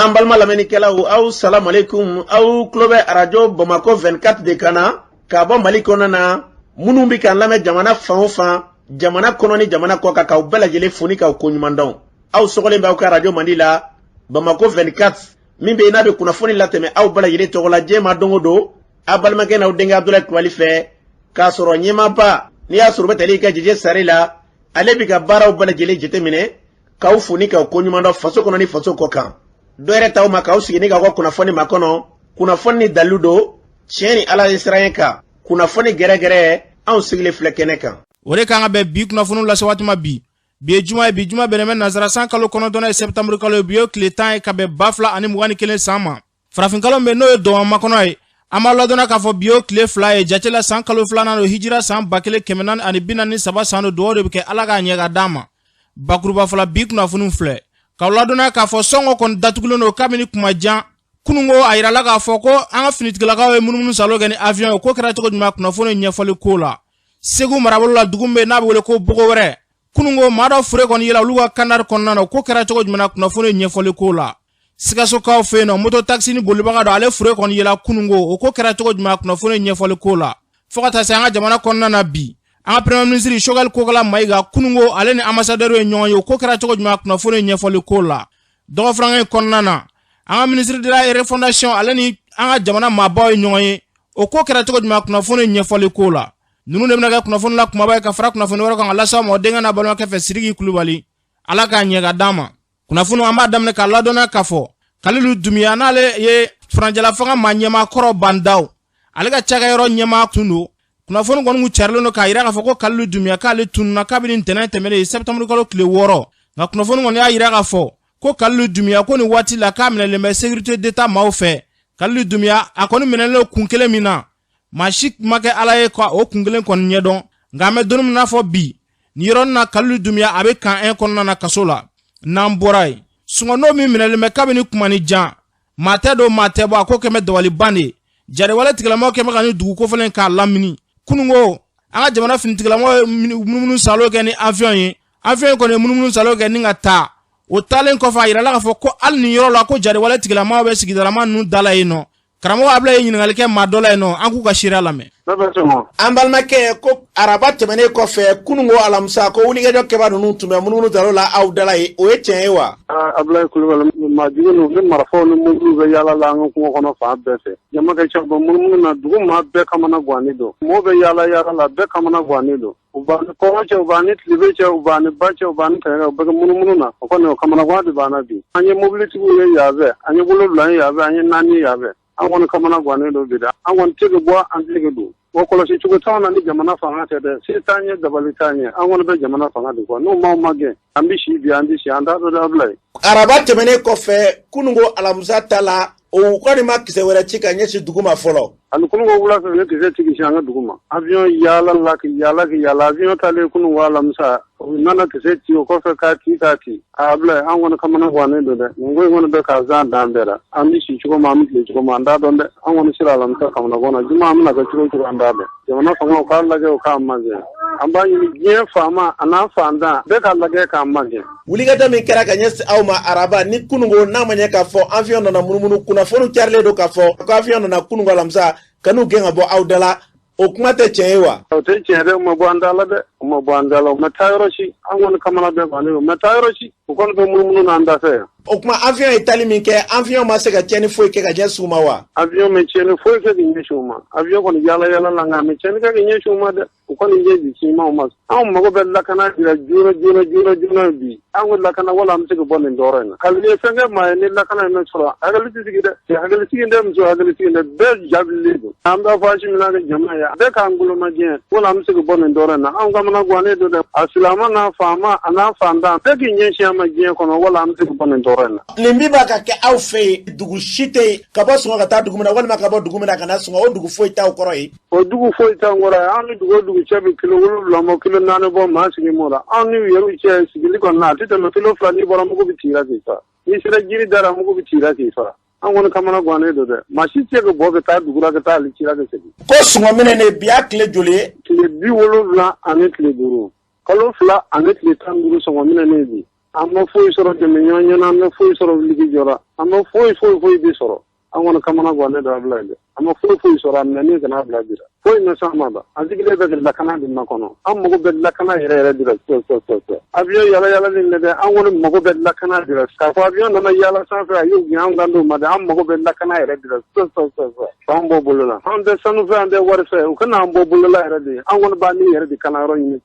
an balma lamɛnnikɛlaw aw salam alaikum aw tulo bɛ arajo Bamako 24 de kan na ka bɔ Mali kɔnɔ na minnu bɛ kan lamɛn jamana fan o fan jamana kɔnɔ ni jamana kɔ kan k'aw bɛɛ lajɛlen fo ni k'aw ko ɲuman dɔn aw sɔgɔlen b'aw ka arajo Mandi la Bamako 24 min bɛ yen n'a bɛ kunnafoni latɛmɛ aw bɛɛ lajɛlen tɔgɔ la diɲɛ ma don o don a balimakɛ n'aw denkɛ Abdulaye Kulibali fɛ k'a sɔrɔ ɲɛmaaba n'i y'a sɔrɔ o bɛ tali kɛ Jɛjɛ Sare la ale bɛ ka baaraw bɛɛ lajɛlen jateminɛ k'aw fo ni k'aw ko ɲuman dɔn faso kɔnɔ ni faso kɔ kan dɔ yɛrɛ t'aw ma k'aw sigi ni k'aw ka kunnafoni ma kɔnɔ kunnafoni ni dalilu don tiɲɛ ni Ala ye siran ye kan kunnafoni gɛrɛgɛrɛ anw sigilen filɛ kɛnɛ kan o de kan ka bɛn bi kunnafoniw lase waati ma bi ye juma ye bi juma bɛnnen bɛ nazarasan kalo 9 ye septembre kalo ye bi ye tile 10 ye ka bɛn 2021 san ma farafinkalo min n'o ye dɔn makɔnɔ ye an b'a ladɔnna k'a fɔ bi ye tile 2 ye jatela san kalo 2nan o hijira san 1443 san do duwawu de bɛ kɛ Ala k'a ɲɛ ka d'an ma bakuruba fɔla bi kunnafoniw filɛ k'aw ladɔnna k'a fɔ sɔngɔ kɔni datugulen don kabini kuma jan kunungo a yirala k'a fɔ ko an ka finitigilakaw ye munumunu salo kɛ ni avion ye ko kɛra cogo jumɛn kunnafoni ɲɛfɔli ko la Segu marabolo la dugu min n'a bɛ wele ko Bogo wɛrɛ kunungo maa dɔ fure kɔni yela olu ka kandari kɔnɔna na ko kɛra cogo jumɛn kunnafoni ɲɛfɔli ko la Sikasokaw fɛ yen nɔ moto taxi ni bolibaga dɔ ale fure kɔni yela kunungo o ko kɛra cogo jumɛn kunnafoni ɲɛfɔli ko la fo ka taa se an ka jamana kɔnɔna na bi an ka premier ministre Choguel Kokala Mayiga kunungo ale ni ambassadeur ye ɲɔgɔn ye o ko kɛra cogo jumɛn kunnafoni ɲɛfɔli ko la dɔgɔfranga kɔnɔna na an ka ministre de la refondation ale ni an ka jamana maabaw ye ɲɔgɔn ye o ko kɛra cogo jumɛn kunnafoni ɲɛfɔli ko la nunu de bɛna kɛ kunnafoni la kumaba ye ka fara kunnafoni wɛrɛ kan ka lase aw ma o denkɛ n'a balimakɛ fɛ Sidiki Kulibali Ala k'a ɲɛ ka d'an ma kunnafoni an b'a daminɛ k'a ladɔnna k'a fɔ Kalilu Dumiya n'ale ye Faranjala fanga maa ɲɛmaa kɔrɔ Bandaw ale ka cakɛyɔrɔ ɲɛmaa tun don kunnafoni kɔni kun carilen don k'a yira k'a fɔ ko Kalilu Dumiya k'ale tununa kabini ntɛnɛn tɛmɛnen ye septembre kalo tile 6 nka kunnafoni kɔni y'a yira k'a fɔ ko Kalilu Dumiya ko ni waati la k'a minɛlen bɛ sécurité d'état maaw fɛ Kalilu Dumiya a kɔni minɛlen kun kelen min na maa si ma kɛ Ala ye ka o kun kelen kɔni ɲɛdɔn nka an bɛ don min na fɔ bi ni yɔrɔnin na Kalilu Dumiya a bɛ kan 1 kɔnɔna na kaso la n'an bɔra yen sungɔnɔ min minɛlen bɛ kabini kumani jan maa tɛ don maa tɛ bɔ a ko kɛmɛ dabaliban de jariwale tigilamaw kɛmɛ ka ni dugu kofɔlen k'a lamini kunungo an ka jamana finitigilamaw munumunu salo kɛ ni avion ye avion kɔni munumunu salo kɛ ni ka taa o talen kɔfɛ a yirala k'a fɔ ko hali ni yɔrɔ la ko jariwale tigilamaw bɛ sigidalama ninnu dala yen nɔ karamɔgɔ Abulaye ye ɲininkali kɛ maa dɔ la yen nɔ an k'u ka seereya lamɛn an balimakɛ ko araba tɛmɛnen kɔfɛ kunungo alamisa ko wulikɛjɔ kɛba ninnu tun bɛ munumunu salo la aw dala ye o ye tiɲɛ ye wa Abulaye Kulibali maajugu ninnu ni marifaw ni mobili bɛ yaala la an ka kungo kɔnɔ fan bɛɛ fɛ jama ka ca munumunu na dugu maa bɛɛ kamana guwanen don mɔgɔw bɛ yaala la bɛɛ kamana guwanen don u b'an ni kɔngɔ cɛ u b'an ni tilebe cɛ u b'an ni ba cɛ u b'an ni kɛɲɛ u bɛɛ kɛ munumunu na o kɔni o kamana guwan de b'an na bi an ye mobilitigiw ye yan fɛ an ye 7 ye yan fɛ an ye 4 ye yan fɛ an kɔni kamana guwanen don bi dɛ an kɔni tɛ bɔ an tɛ don o kɔlɔsi cogo t'anw na ni jamana fanga tɛ dɛ se t'an ye dabali t'an ye an kɔni bɛ jamana fanga de kɔ n'o m'aw ma gɛn an bɛ si bi an tɛ si an t'a dɔn Abulaye araba tɛmɛnen kɔfɛ kunungo alamisa ta la o kɔni ma kisɛ wɛrɛ ci ka ɲɛsin dugu ma fɔlɔ ani kunungo wula fɛ ne kisɛ ci si an ka dugu ma avion yaala la ki yaala avion taalen kunungo alamisa o nana kisɛ ci o kɔfɛ k'a ci Abulaye an kɔni kamana guwanen don dɛ nin ko in kɔni bɛ ka zan dan bɛɛ la an bɛ si cogo ma an bɛ tile cogo ma an t'a dɔn dɛ an kɔni sera alamisa kamana guwan na juma an bɛna kɛ cogo an t'a dɔn jamana fanga k'a lajɛ o k'a magɛn an b'a ɲini diɲɛ faama a n'a fantan bɛɛ k'a lajɛ k'a magɛn wulikajɔ min kɛra ka ɲɛsin aw ma araba ni kunungo n'a ma ɲɛ k'a fɔ avion nana munumunu kunnafoni carilen don k'a fɔ ko avion nana kunungo alamisa kanu gɛn ka bɔ aw da la o kuma tɛ tiɲɛ ye wa o tɛ tiɲɛ dɛ o ma bɔ an da la dɛ o ma bɔ an da la o ma taa yɔrɔ si an kɔni kamana bɛɛ bannen o ma taa yɔrɔ si o kɔni bɛ munumunu n'an da fɛ o kuma avion ye tali min kɛ avion ma se ka tiɲɛni foyi kɛ ka ɲɛsin u ma wa avion mɛ tiɲɛni foyi kɛ k'i ɲɛsin u ma avion kɔni yaala la nka mɛ tiɲɛni kɛ k'i ɲɛsin u ma dɛ o kɔni ye bi ci ma o ma anw mago bɛ lakana dira joona bi an ko lakana wala an bɛ se ka bɔ nin tɔɔrɔ in na hali ni fɛn kɛ maa ye ni lakana in bɛ sɔrɔ hakili tɛ sigi dɛ hakilisigi tɛ muso hakilisigi tɛ bɛɛ jabililen don an b'a fɔ asi min kɛ jama ye bɛɛ k'an golomajɛ wala an bɛ se ka bɔ nin tɔɔrɔ in na anw kamana guwanen don dɛ a silama n'a faama a n'a fantan bɛɛ k'i ɲɛsin an ma diɲɛ kɔnɔ wala an bɛ se ka bɔ nin tɔɔrɔ in na nin min b'a ka kɛ aw fɛ yen dugu si tɛ yen ka bɔ sɔngɔ ka taa dugu min na walima ka bɔ dugu min na ka na sɔngɔ o dugu foyi t'aw kɔrɔ ye o dugu foyi t'an kɔrɔ ye an ni dugu cɛ bɛ kilo 7 ma kilo 4 bɔ maa sigi m'o la anw ni yɛrɛw cɛ sigili kɔni na a tɛ tɛmɛ kilo 2 n'i bɔra mugu bɛ tira k'i fa n'i sera jiri dara mugu bɛ tira k'i fa an kɔni kamana guwanen don dɛ maa si tɛ ka bɔ ka taa dugu la ka taa ali cira ka segin ko sɔngɔ minɛ ne bi a tile joli ye tile 70 ani tile 5 kalo 2 ani tile 15 sɔngɔ minɛ ne bi an ma foyi sɔrɔ dɛmɛ ɲɔgɔn ɲɛna, an ma foyi sɔrɔ wuligi jɔra, an ma foyi bi sɔrɔ. An kɔni kamana ganne da bila dɛ. An ma foyi sɔrɔ a minɛ ni kana bila dira. Foyi ma s'an ma ba. An sigilen bɛ lakana de ma kɔnɔ. An mago bɛ lakana yɛrɛ dira. Avion yala ni dɛ, an kɔni mago bɛ lakana dira. K'a fɔ avion nana yala sanfɛ a y'u gɛn an kan d'o ma dɛ, an mago bɛ lakana yɛrɛ dira. F'an bɔ bolo la. An tɛ sanu fɛ, an tɛ wari fɛ. U kana an bɔ bolo la yɛrɛ de. An kɔni b'a ni yɛrɛ de kana yɔrɔ ɲini.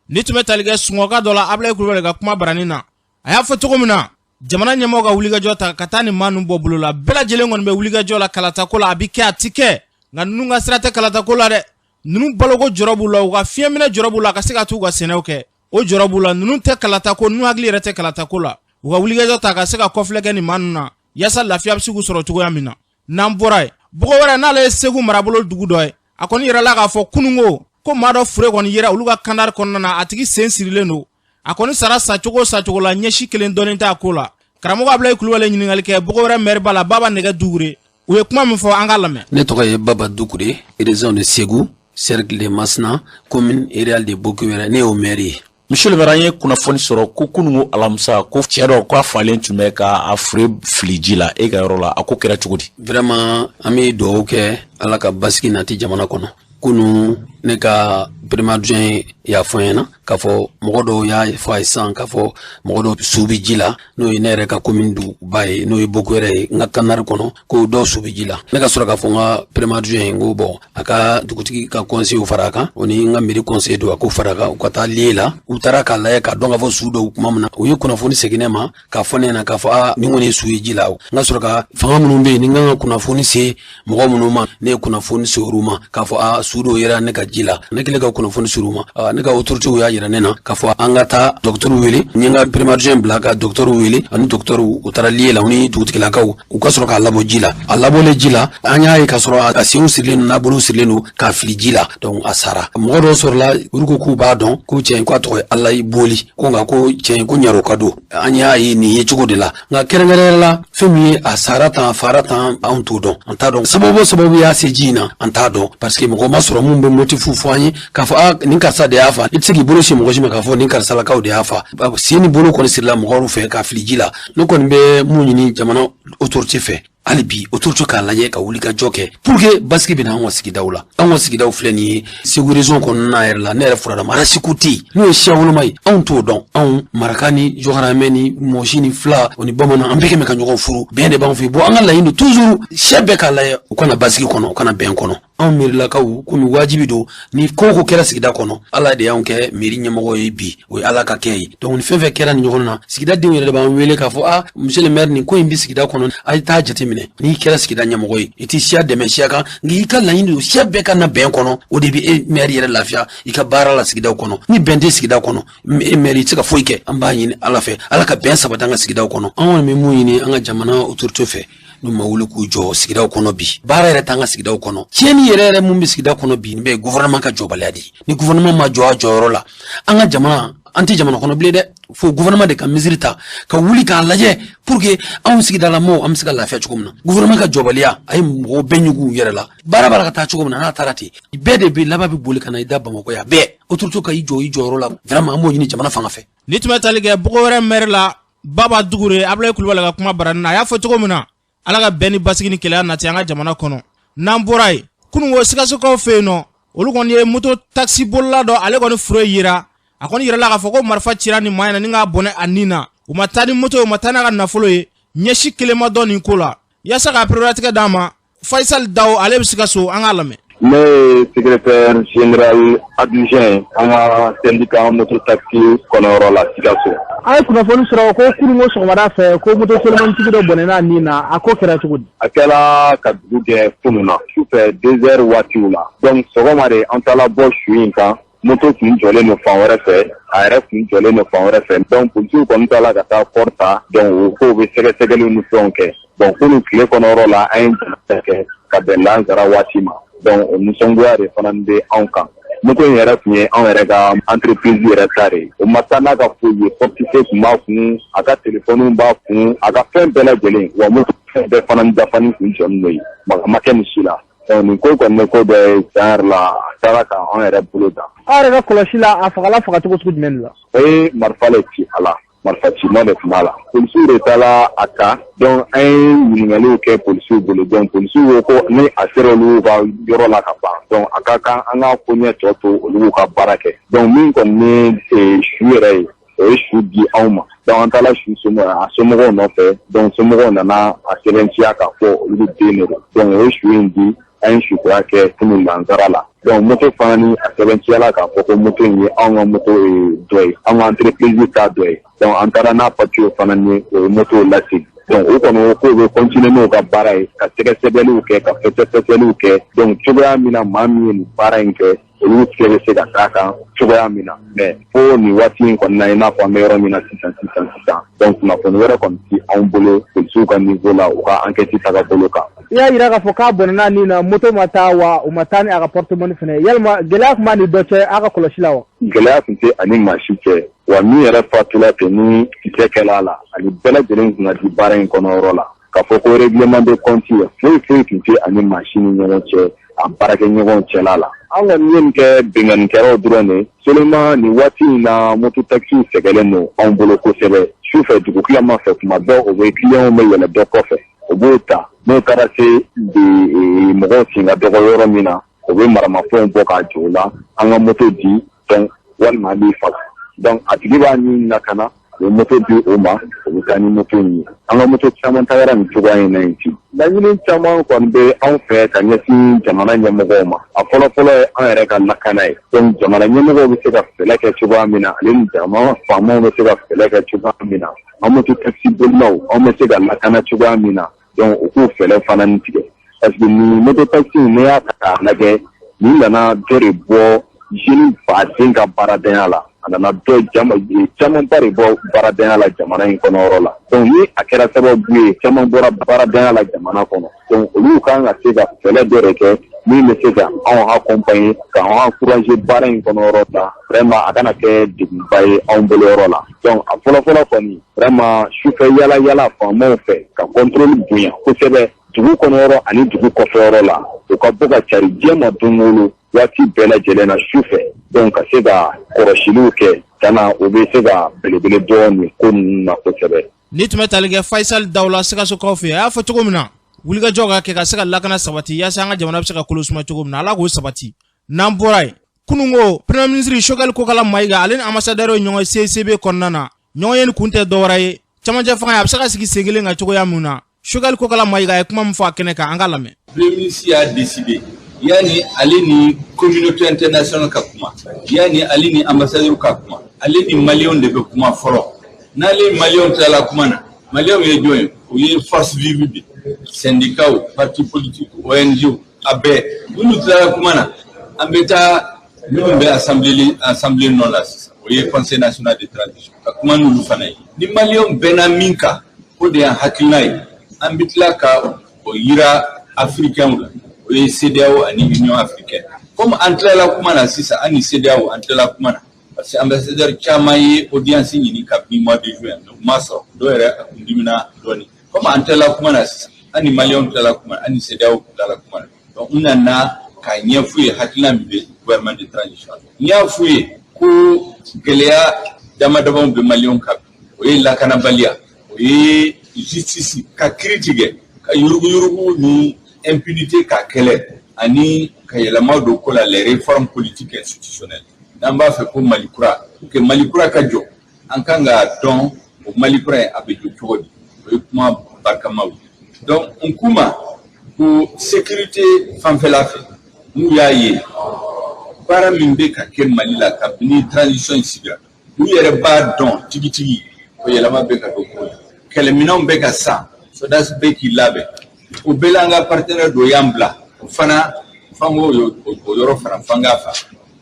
Ni tun bɛ tali kɛ Sunɔgɔ dɔ la Ablaye Kulubali ka kuma baranin na. A y'a fɔ cogo min na, jamana ɲɛmɔgɔ ka wulikajɔ ta ka taa nin maa ninnu bɔ bolo la. Bɛɛ lajɛlen kɔni bɛ wulikajɔ la kalatako la, a bɛ kɛ a tɛ kɛ. Nka ninnu ka sira tɛ kalatako la dɛ. Ninnu baloko jɔrɔ b'u la, u ka fiɲɛminɛ jɔrɔ b'u la ka se ka t'u ka sɛnɛw kɛ. O jɔrɔ b'u la, ninnu tɛ kalatako, ninnu hakili yɛrɛ tɛ kalatako la. U ka wulikajɔ ta ka se ka kɔfilɛ kɛ nin maa ninnu na, yaasa lafiya bɛ se k'u sɔrɔ cogoya min na. N'an bɔra yen, bɔgɔ wɛrɛ n'ale ye Segu marabolo dugu dɔ ye, a kɔni yirala k'a fɔ kununko ko maa dɔ fure kɔni yera olu ka kandari kɔnɔna na, a tigi sen sirilen don. A kɔni sara sacogo la ɲɛsi kelen dɔɔnin t'a ko la. Karamɔgɔ Ablaye Kulubali ɲininkali kɛ bɔgɔ wɛrɛ maire ba la Baba Nɛgɛ Dugure. U ye kuma min fɔ an ka lamɛn. Ne tɔgɔ ye Baba Dugure, région de Ségou, cercle de Masna, commune rurale de Bokuwera, ne y'o maire ye. Monsieur le maire, an ye kunnafoni sɔrɔ ko kununko alamisa ko cɛ dɔ k'a falen tun bɛ ka a fure fili ji la e ka yɔrɔ la, a ko kɛra cogo di? Vraiment an bɛ dugawu kɛ Ala ka basigi nati jamana kɔnɔ. Kunu ne ka premier adjoint y'a fɔ ɲɛna k'a fɔ mɔgɔ dɔw y'a fɔ a ye sisan k'a fɔ mɔgɔ dɔw su bɛ ji la n'o ye ne yɛrɛ ka commune duguba ye n'o ye Bokuwera ye n ka kanari kɔnɔ ko dɔw su bɛ ji la. Ne ka sɔrɔ k'a fɔ n ka premier adjoint ye n ko bon a ka dugutigi ka conseil fara a kan o ni n ka mairie conseil don a ko fara a kan u ka taa lié la u taara k'a lajɛ k'a dɔn k'a fɔ su dɔw kuma min na u ye kunnafoni segin ne ma k'a fɔ ne ɲɛna k'a fɔ ni kɔni ye su ye ji la n ka sɔrɔ ka fanga minnu bɛ yen ni n kan ka kunnafoni se mɔgɔ minnu ma ne ye kunnafoni se olu ma k'a fɔ su dɔw yera ne ka ji la ne kɛlen ka kunnafoni se olu ma ne ka autorités y'a yira ne na k'a fɔ an ka taa docteur wele n ye n ka premier adjoint bila ka docteur wele ani docteur u taara lié la u ni dugutigilakaw u ka sɔrɔ k'a labɔ ji la a labɔlen ji la an y'a ye k'a sɔrɔ a senw sirilen don n'a bolo sirilen don k'a fili ji la donc a sara mɔgɔ dɔw sɔrɔla olu ko k'u b'a dɔn ko cɛ in ko a tɔgɔ ye Ala i boli ko nka ko cɛ in ko ɲaro ka don an y'a ye nin ye cogo de la nka kɛrɛnkɛrɛnnenya la fɛn min ye a sara tan a fara tan anw t'o dɔn an t'a dɔn sababu y'a se ji in na an t'a dɔn parce que mɔgɔ ma sɔrɔ mun bɛ motifu fɔ an ye k'a fɔ nin karisa de y'a fa i tɛ se k'i bolo si mɔgɔ si ma k'a fɔ nin karisalakaw de y'a fa sen ni bolo kɔni sirila mɔgɔw fɛ k'a fili ji la ne kɔni bɛ mun ɲini jamana autorité fɛ hali bi autorité k'a lajɛ ka wuli ka jɔ kɛ pour que basigi bɛ na an ka sigidaw la an ka sigidaw filɛ nin ye Segu région kɔnɔna yɛrɛ la ne yɛrɛ furada marasiku tɛ yen n'o ye siya woloma ye anw t'o dɔn anw maraka ni jɔkaramɛ ni mɔsi ni fila o ni bamanan an bɛɛ kɛmɛ ka ɲɔgɔn furu bɛn de b'an fɛ yen bon an ka laɲini don toujours siya bɛɛ k'a lajɛ u kana basigi kɔnɔ u kana bɛn kɔnɔ anw miirilakaw komi wajibi don ni ko o ko kɛra sigida kɔnɔ Ala de y'anw kɛ miiri ɲɛmɔgɔ ye bi o ye Ala ka kɛ ye donc ni fɛn fɛn kɛra nin ɲɔgɔn na sigida denw yɛrɛ de b'an wele k'a fɔ monsieur le maire nin ko in bi sigida kɔnɔ a ye taa jateminɛ n'i kɛra sigida ɲɛmɔgɔ ye i tɛ siya dɛmɛ siya kan nka i ka laɲini don siya bɛɛ ka na bɛn kɔnɔ o de bɛ e maire yɛrɛ lafiya i ka baara la sigidaw kɔnɔ ni bɛn tɛ sigida kɔnɔ e maire i tɛ se ka foyi kɛ an b'a ɲini Ala fɛ Ala ka bɛn sabati an ka sigidaw kɔnɔ an kɔni bɛ mun ɲini an ka jamana autorité fɛ n'u ma wuli k'u jɔ sigidaw kɔnɔ bi baara yɛrɛ t'an ka sigidaw kɔnɔ tiɲɛni yɛrɛ mun bɛ sigida kɔnɔ bi nin bɛ gouvernement ka jɔbaliya de ye ni gouvernement ma jɔ a jɔyɔrɔ la an ka jamana an tɛ jamana kɔnɔ bilen dɛ fo gouvernement de ka mesure ta ka wuli k'a lajɛ pour que anw sigidala mɔgɔw an bɛ se ka lafiya cogo min na gouvernement ka jɔbaliya a ye mɔgɔw bɛɛ ɲugu u yɛrɛ la baara ka taa cogo min na n'a taara ten bɛɛ de bɛ laban bɛ boli ka na i da Bamakɔ yan bɛɛ autorité ka i jɔ i jɔyɔrɔ la vraiment an b'o ɲini jamana fanga fɛ. Ni tun bɛ tali kɛ bɔgɔ wɛrɛ maire la Baba Dugure Ablaye Kulubali ka kuma baranin na a y'a fɔ cogo min na Ala ka bɛn ni basigi ni kɛlɛya nati an ka jamana kɔnɔ n'an bɔra yen kununko Sikasokaw fɛ yen nɔ olu kɔni ye moto taxi bolila dɔ ale kɔni fure yira a kɔni yirala k'a fɔ ko marifa cira ni maa in na ni k'a bɔnɛ a nin na u ma taa ni moto ye u ma taa n'a ka nafolo ye ɲɛsi kelen ma dɔn nin ko la yaasa k'a priorité d'a ma Faisal Dawo ale bɛ Sikaso an k'a lamɛn. Ne ye secrétaire général adjoint an ka syndicat moto taxi kɔnɔyɔrɔ la Sikaso. A ye kunnafoni sɔrɔ ko kununko sɔgɔmada fɛ ko moto solimantigi dɔ bɔnɛna nin na a ko kɛra cogo di? A kɛra ka dugu kɛ kunun na sufɛ 2 heures waatiw la donc sɔgɔma de an taala bɔ su in kan moto tun jɔlen don fan wɛrɛ fɛ a yɛrɛ tun jɔlen don fan wɛrɛ fɛ donc polisiw kɔni taala ka taa port ta donc o ko bɛ sɛgɛsɛgɛliw ni fɛnw kɛ donc kunun tile kɔnɔyɔrɔ la an ye jɛnɛtigɛ kɛ ka bɛn lansara waati ma donc o nisɔngoya de fana bɛ anw kan moto in yɛrɛ tun ye anw yɛrɛ ka entreprise yɛrɛ ta de ye o ma taa n'a ka foyi ye portifié tun b'a kun a ka téléphone b'a kun a ka fɛn bɛɛ lajɛlen wa moto fɛn bɛɛ fana dafani kun jɔnnen don yen ma kɛ nin si la donc nin ko kɔni ko dɔ ye tiɲɛ yɛrɛ la a taara k'an yɛrɛ bolo da. Aw yɛrɛ ka kɔlɔsi la a fagala fagacogo sugu jumɛn de la? O ye marifa le ci a la marifaciman de tun b'a la polisiw de taara a ta donc an ye ɲininkaliw kɛ polisiw bolo donc polisiw ko ko ni a sera olu ka yɔrɔ la ka ban donc a ka kan an ka ko ɲɛ tɔ to olu ka baara kɛ donc min kɔni ni su yɛrɛ ye o ye su di anw ma donc an taara su a somɔgɔw nɔfɛ donc somɔgɔw nana a sɛbɛntiya k'a fɔ olu bɛ den de don donc o ye su in di an ye sutura kɛ kunun nansara la donc moto fana ni a sɛbɛntiyala k'a fɔ ko moto in ye anw ka moto dɔ ye an ka entreprise ta dɔ ye donc an taara n'a papiye fana ni o ye moto lasegin donc o kɔni k'o bɛ continuer n'o ka baara ye ka sɛgɛsɛgɛliw kɛ ka fɛsɛfɛsɛliw kɛ donc cogoya min na maa min ye nin baara in kɛ olu tigɛ bɛ se ka taa kan cogoya min na mais fo nin waati in kɔni na i n'a fɔ an bɛ yɔrɔ min na sisan donc kunnafoni wɛrɛ kɔni ti anw bolo polisiw ka niveau la u ka enquête taga bolo kan. I y'a yira k'a fɔ k'a bɔnna ni na moto ma taa wa u ma taa ni a ka portemoni fɛnɛ yalima gɛlɛya tun b'a ni dɔ cɛ a ka kɔlɔsi la wa. Gɛlɛya tun tɛ ani maa si cɛ wa min yɛrɛ fatula ten ni kisɛ kɛla la ani bɛɛ lajɛlen kun ka di baara in kɔnɔ yɔrɔ la k'a fɔ ko règlement de compte foyi tun tɛ ani maa si ni ɲɔgɔn cɛ a baarakɛ ɲɔgɔn cɛla la. An kɔni ye nin kɛ bingannikɛlaw dɔrɔn de seulement nin waati in na moto taxiw sɛgɛlen don anw bolo kosɛbɛ sufɛ dugu tilama fɛ tuma bɛɛ o bɛ clients bɛ yɛlɛ dɔ kɔfɛ o b'o ta n'o taara se mɔgɔw sen ka dɔgɔ yɔrɔ min na o bɛ maramafɛnw bɔ k'a jɔ o la an ka moto di donc walima an b'i faga donc a tigi b'a ɲini na ka na o ye moto di o ma o bɛ taa ni moto in ye an ka moto caman tagara nin cogoya in na yen ci laɲini caman kɔni bɛ anw fɛ ka ɲɛsin jamana ɲɛmɔgɔw ma a fɔlɔfɔlɔ ye an yɛrɛ ka lakana ye donc jamana ɲɛmɔgɔw bɛ se ka fɛlɛ kɛ cogoya min na ale ni jamana faamaw bɛ se ka fɛlɛ kɛ cogoya min na an moto taxi bolilaw anw bɛ se ka lakana cogoya min na donc u k'u fɛlɛ fana ni tigɛ parce que nin moto taxi n'i y'a ta k'a lajɛ nin nana dɔ de bɔ jeune baden ka baaradenya la a nana dɔ camanba de bɔ baaradenya la jamana in kɔnɔ yɔrɔ la donc ni a kɛra sababu ye caman bɔra baaradenya la jamana kɔnɔ donc olu kan ka se ka fɛlɛ dɔ de kɛ min bɛ se ka anw accompagner ka anw encourager baara in kɔnɔ yɔrɔ la vraiment a kana kɛ degunba ye anw bolo yɔrɔ la donc a fɔlɔfɔlɔ kɔni vraiment sufɛ yala faamaw fɛ ka contrôle bonya kosɛbɛ dugu kɔnɔ yɔrɔ ani dugu kɔfɛ yɔrɔ la u ka bɔ ka cari diɲɛ ma don o don waati bɛɛ lajɛlen na sufɛ donc ka se ka kɔrɔsiliw kɛ kana o bɛ se ka belebele dɔɔni ko ninnu na kosɛbɛ. Ni tun bɛ tali kɛ Faisal Dawula Sikasokaw fɛ a y'a fɔ cogo min na wulikajɔ ka kɛ ka se ka lakana sabati yaasa an ka jamana bɛ se ka kolo suma cogo min na Ala k'o sabati n'an bɔra yen kunungo premier ministre Choguel Kokala Mayiga ale ni ambassadeur ye ɲɔgɔn ye CCB kɔnɔna na ɲɔgɔn ye ni kun tɛ dɔwɛrɛ ye camancɛ fanga ye a bɛ se ka sigi sen kelen kan cogoya min na Choguel Kokala Mayiga ye kuma min fɔ a kɛnɛ kan an ka lamɛn. Premier ministre y'a décidé yani ale ni communauté internationale ka kuma yani ale ni ambassadeur ka kuma ale ni malien de bɛ kuma fɔlɔ n'ale malien tilala kuma na malien ye jɔn ye o ye force vive de syndicat parti politique ONG a bɛɛ n'olu tilala kuma na an bɛ taa minnu bɛ assemblée non la sisan o ye conseil national de transition ka kuma n'olu fana ye ni malien bɛnna min kan o de y'an hakilina ye an bɛ tila ka o yira africain la o ye CEDEAO ani Union africaine comme an tilala kuma na sisan an ni CEDEAO an tilala kuma na parce que ambassadeur caman ye audience ɲini kabini mois de juin donc ma sɔrɔ dɔw yɛrɛ a kun dimina dɔɔni comme an tilala kuma na sisan an ni maliyɛnw tilala kuma na an ni CEDEAO tilala kuma na donc n nana k'a ɲɛf'u ye hakilina min bɛ gouvernement de transition n y'a f'u ye ko gɛlɛya damadamaw bɛ maliyɛnw kan o ye lakanabaliya o ye justice ka kiiri tigɛ ka yuruguyurugu ni impunité ka kɛlɛ ani ka yɛlɛma don ko la les réformes politiques institutionnelles n'an b'a fɛ ko Mali kura pour que Mali kura ka jɔ an kan k'a dɔn o Mali kura in a bɛ jɔ cogo di o ye kuma barikamaw ye donc n kuma ko sécurité fanfɛla fɛ n'u y'a ye baara min bɛ ka kɛ Mali la kabini transition in sigira u yɛrɛ b'a dɔn tigitigi o yɛlɛma bɛ ka don ko la kɛlɛminɛnw bɛ ka san soldats bɛ k'i labɛn o bɛɛ la an ka partenaire dɔ y'an bila o fana fango o yɔrɔ fana fanga fa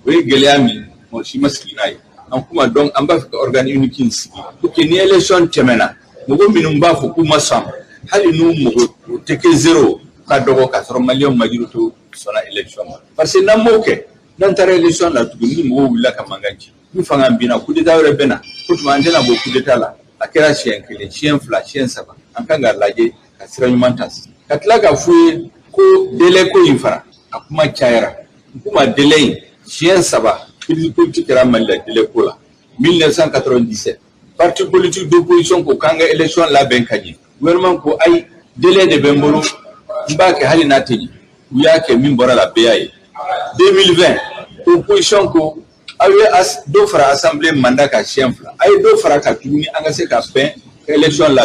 o ye gɛlɛya min mɔgɔ si ma sigi n'a ye an kuma donc an b'a fɛ ka organe unique in sigi pour que ni élection tɛmɛna mɔgɔ minnu b'a fɔ k'u ma sɔn hali n'u mɔgɔ o tɛ kɛ zéro ka dɔgɔ k'a sɔrɔ maliyɛnw majorité sɔnna élection ma parce que n'an m'o kɛ n'an taara élection la tuguni ni mɔgɔw wulila ka mankan ci ni fanga binna coup d'état wɛrɛ bɛ na o tuma an tɛna bɔ coup d'état la a kɛra siɲɛ kelen siɲɛ fila siɲɛ saba an kan ka lajɛ ka sira ɲuman ta ka tila ka f'u ye ko délai ko in fara a kuma cayara kuma délai in siɲɛ saba crise politique kɛra Mali la délai ko la 1997 parti politique d'opposition ko kanga élection la ben kaji gouvernement ko ay délai de bembolo mbake hali natini yake mimbora la BAE 2020 opposition ko awe as do fara assemblée mandat ka chefla ay do fara ka tuni anga se ka ben élection la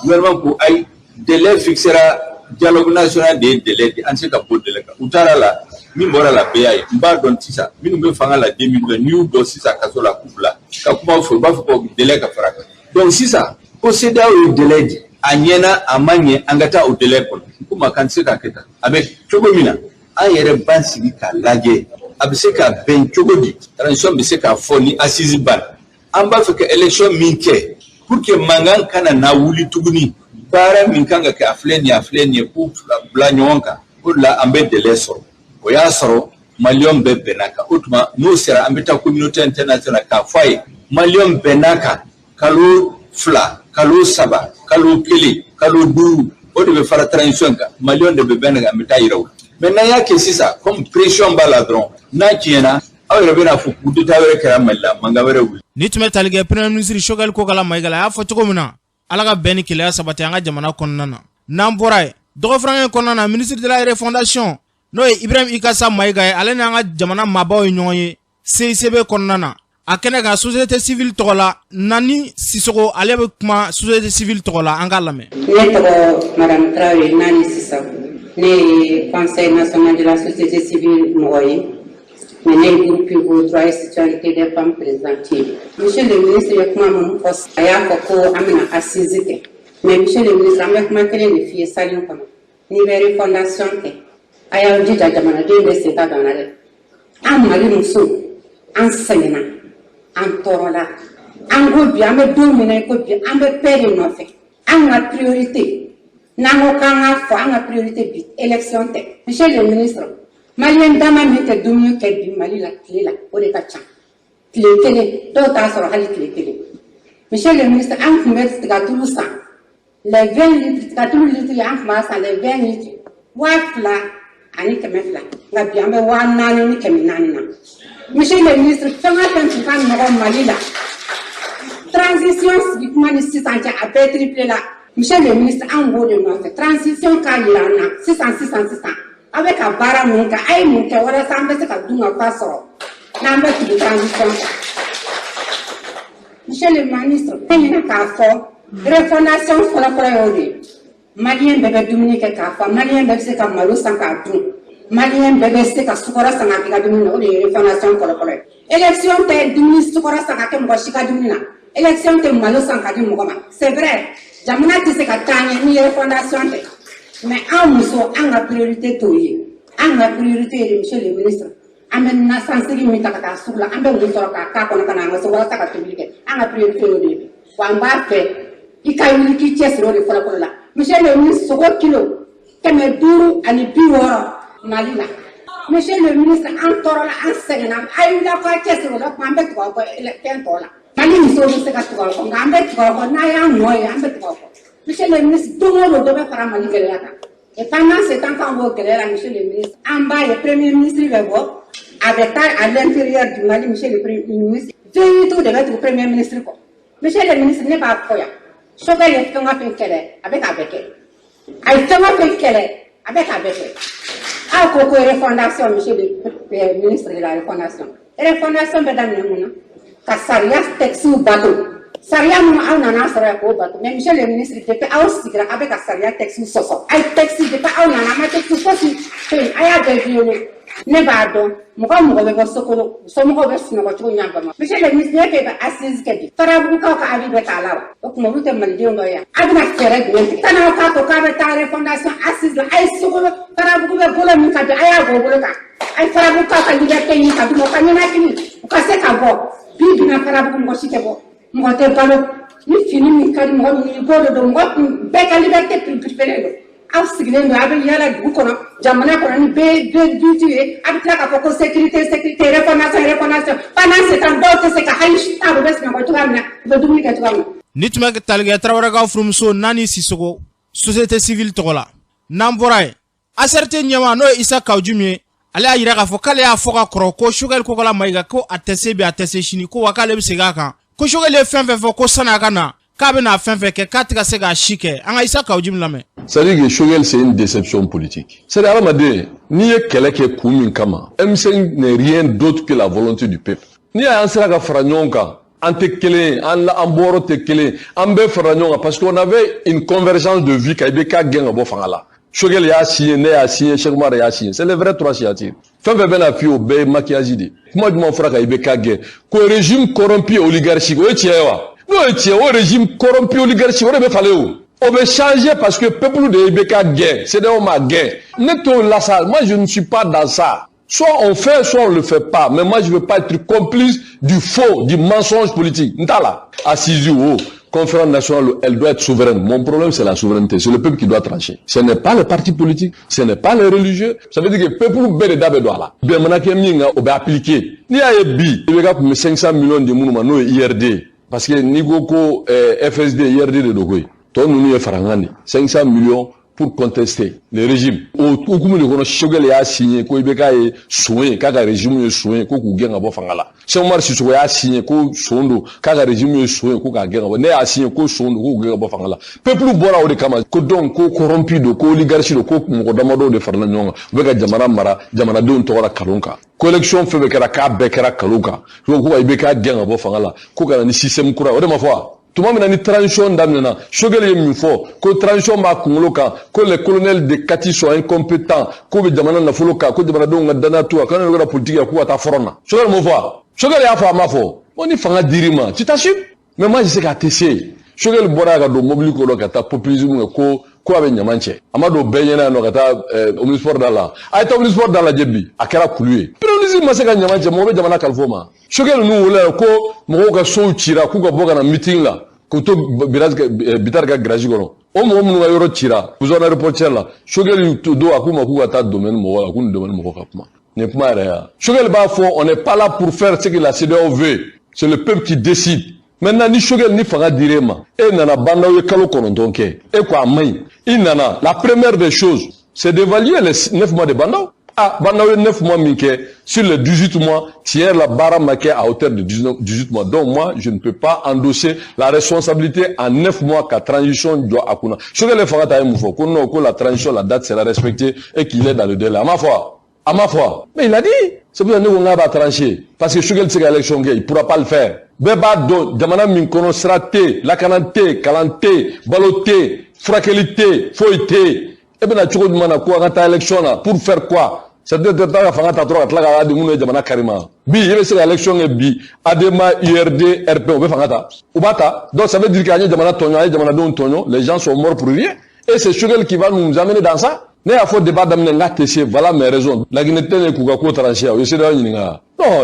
gouvernement ko ay délai fixera dialogue national des délais de anse ka pour délai utara la mimbora la BAE mba don tisa minu be fanga la 2020 new do sisa kaso la kubla ka kuma fo ba fo délai ka fara donc sisa ko seda au délai anyena amanye angata au délai ko kuma kan se ka keta avec chogomina ayere bansigi ka lage abise ka ben chogodi transition be se ka foni assise ban amba fe ka élection minke pour que mangan kana na wuli tuguni bara minkanga ka afleni pour la nyonka pour la ambe délai so o ya soro malion be benaka utuma no sera ambita communauté internationale ka fay malion benaka kalu fla kalu saba kalu kili kalu du o de be fara transition ka malion de be benaka ambita yiraw maintenant yake sisa comme pression baladron na kiena awre bena fuku de tawere kara malla mangawere wi nitume talige premier ministre shogal ko kala maygala ya fo to muna alaga beni kila sabati anga jamana konnana namboray dogo frangen konnana ministre de la refondation no Ibrahim Ikasa Maïga alena anga jamana mabaw ñoye CCB konnana akene ga société civile tola nani Sissoko alebe kuma société civile tola anga lame neto madame Traoré nani Sissoko ne conseil national de la société civile moye ne groupe pour droit et sexualité des femmes présidentielles monsieur le ministre yakuma mon poste aya ko amina assisité mais monsieur le ministre avec ma télé ne fie salion comme ni veri fondation ke aya jita jamana de be seta danare am mali muso an sengena an torola an go bi am do mina ko bi am pere no fe an na priorité nango kanga fo an priorité bi élection te monsieur le ministre malien dama mi te dumio ke bi mali la clé o de ka cha clé télé to ta soro hali clé télé monsieur le ministre an fumé ka tulusa les 20 litres ka tulu litres an fuma sa les 20 litres wafla ani kemefla nga biambe wanani ni keminani na monsieur le ministre fanga tantu kan no malila transition civiquement ni 600 a triplé là monsieur le ministre en gros de notre transition ka lana 600 avec a bara munka ay munka wala sambe se ka dunga pasoro na mbe de transition monsieur le ministre payina ka fo refondation fola yodi malien bebe Dominique ka fa malien bebe se ka malo sanka dun malien bebe se ka sukora sanka ka dumuni o de refondation kolo élection te dumuni sukora sanka ke mo shika dumuni na élection te malo sanka di mo ma c'est vrai jamana ti se ka tanya ni refondation te mais en muso en a priorité toyi en a priorité monsieur le ministre amen na sansiri mi ta ka sukla ambe mo toro ka kono kana ngo so wala ta ka publique en a priorité o de wa mba fe ikayuli ki chesro de fola kola monsieur le ministre soko kilo keme duru ani biworo malila monsieur le ministre en torola en segna ayula ko chesro la ko ambe ko ken tola mali mi so se ka ko ngambe ko na ya moy ambe ko monsieur le ministre dongo do be para mali gelata et pendant ce temps quand vous gelera monsieur le ministre en bas le premier ministre Webo avec à l'intérieur du Mali monsieur le premier ministre venu tout de être premier ministre ko monsieur le ministre n'est pas foya soga ye fenga penkele avec ay fenga penkele avec a ko refondation monsieur le ministre de la refondation be dan nemuna ka saria texu bato saria mu au nana saria ko bato mais monsieur le ministre depuis au sigra avec saria texu soso ay texu depuis au nana ma texu soso aya de violé ne bado mo be sokolo so mo be sino ko to nyamba ma monsieur le ministre ke ba assise ke fara bu ka abi be talawa ko mo rute man dio ngoya aduna kere de tana ka to ka be tare fondation assise la ay sokolo fara bu be bolo mi ka be aya go bolo ka ay fara bu ka liberté ni ka mo ka ni na kini ka se ka bo bi na fara bu mo site bo mo te balo ni fini mi ka mo ni bodo do mo be ka liberté privée aw sigilendo abe yala gukono jamana kono ni be duty abitra ka ko sécurité refondation pendant ce temps d'autres c'est ka haish tabo bes na ko tugamna be dumni ka tugamna nituma talge trawara ga from so nani Sissoko société civile tola namboray a certain nyama no isa kawjumie ala yira ka fo kale ya fo ka kro ko shugal ko la maiga ko atese bi atese shini ko wakale bi sega kan ko shogel ye fɛn fɛn fɔ ko sana ka na k'a bɛ na fɛn fɛn kɛ k'a tɛ ka se k'a si kɛ an ka Isa Kawujim lamɛn. C'est-à-dire que Shogel c'est une déception politique. C'est-à-dire adamaden n'i ye kɛlɛ kɛ kun min kama M5 n'est rien d'autre que la volonté du peuple. N'i y'a an sera ka fara ɲɔgɔn kan an tɛ kelen an bɔrɔ tɛ kelen an bɛɛ fara ɲɔgɔn kan parce qu'on avait une convergence de vie ka i bɛ k'a gɛn ka bɔ fanga la. Shogel y'a signé, ne y'a signé, Cheikh Oumar y'a signé. C'est les vrais trois signatures. Fɛn fɛn bɛ na f'i ye o bɛɛ ye maquillage de. Kuma jumɛn fɔra ka i bɛ k'a gɛn ko régime corrompu oligarchique o ye tiɲɛ ye wa? N'o ye tiɲɛ o régime corrompu oligarchique o de bɛ falen o. On veut changer parce que le peuple de Ibeka gagne. C'est de ma guerre. Moi, je ne suis pas dans ça. Soit on fait, soit on ne le fait pas. Mais moi, je ne veux pas être complice du faux, du mensonge politique. N'tala. Assisi ou conférence nationale, elle doit être souveraine. Mon problème, c'est la souveraineté. C'est le peuple qui doit trancher. Ce n'est pas le parti politique. Ce n'est pas les religieux. Ça veut dire que le peuple bête d'abe doit là. Bien, mon akéminga, on va appliquer. Ni a bi, il y a 500 millions de mouvements, no IRD. Parce que Nigoko, FSD, IRD de Dogoy. Toi, nous y farangani 500 millions pour contester le régime. Au coup de Shogel a signé, ko ibeka e soin, kaka régime e soin, ko ku genga bo fangala. Cheikh Oumar Sissoko a signé ko sondo, kaka régime e soin, ko ka genga bo. Ne a signé ko sondo, ko genga bo fangala. Peuple bora o de kama, ko donc ko corrompu do, ko oligarchie do, ko mo damado de farna nyonga. Beka jamana mara, jamana don tokora kalonka. Collection fait bekera ka bekera kalonka. Ko ibeka genga bo fangala. Ko kana ni système kura, o de ma foi. Tout le monde a une transition d'amener. Shogel est mieux fort. Que transition ma kungoloka. Que les colonels de Kati soient incompétents. Que les jamana na foloka. Que les jamana donga dana toi. Quand on a la politique à quoi ta forna. Shogel me voit. Shogel est à faire ma fort. On y fera dirima. Tu t'assumes? Mais moi je sais qu'à t'essayer. Shogel bora gado mobile ko lokata populisme ko avec Nyamanche. Amado Benyana no kata omnisport dala. Aïta omnisport dala jebi. Akera kuluye. Populisme maseka Nyamanche mo be jamana kalfoma. Shogel nu wala ko mo ka so chira ku ka boga na meeting la. Ko to bitar ka graji gono. O mo mu yoro chira. Ku zona reporter la. Shogel do akuma ku ta domaine mo wala ku domaine mo ka kuma. Ne kuma ya. Shogel ba fo on n'est pas là pour faire ce que la CEDEAO veut. C'est le peuple qui décide. Maintenant, ni Shogel ni Faga Direma, et nana bandawe kalo konontonke, et quoi maï, il nana, la première des choses, c'est d'évaluer les 9 mois de bandaw. Ah, bandawe 9 mois minke, sur les 18 mois, tiers la barra maquée à hauteur de 18 mois. Donc moi, je ne peux pas endosser la responsabilité en 9 mois qu'à transition doit akuna. Shogel et Faga taïmoufo, qu'on la transition, la date sera respectée, et qu'il est dans le délai. À ma foi. Mais il a dit, c'est pour ça que nous on va trancher. Parce que Shogel c'est l'élection gay, il ne pourra pas le faire. Beba do jamana min kono srate lakanante kalante balote frakelite foite e bena chogo mana ko ata élection là pour faire quoi c'est de ta fanga ta droit la ga de munu jamana karima bi yebe c'est l'élection e bi adema URD RP o be fanga ta ubata donc ça veut dire que jamana tonyo jamana don tonyo les gens sont morts pour rien et c'est Shogel qui va nous amener dans ça. Ne a fait débat d'amener la TC, voilà mes raisons. La Guinée n'est qu'au coup tranché, non,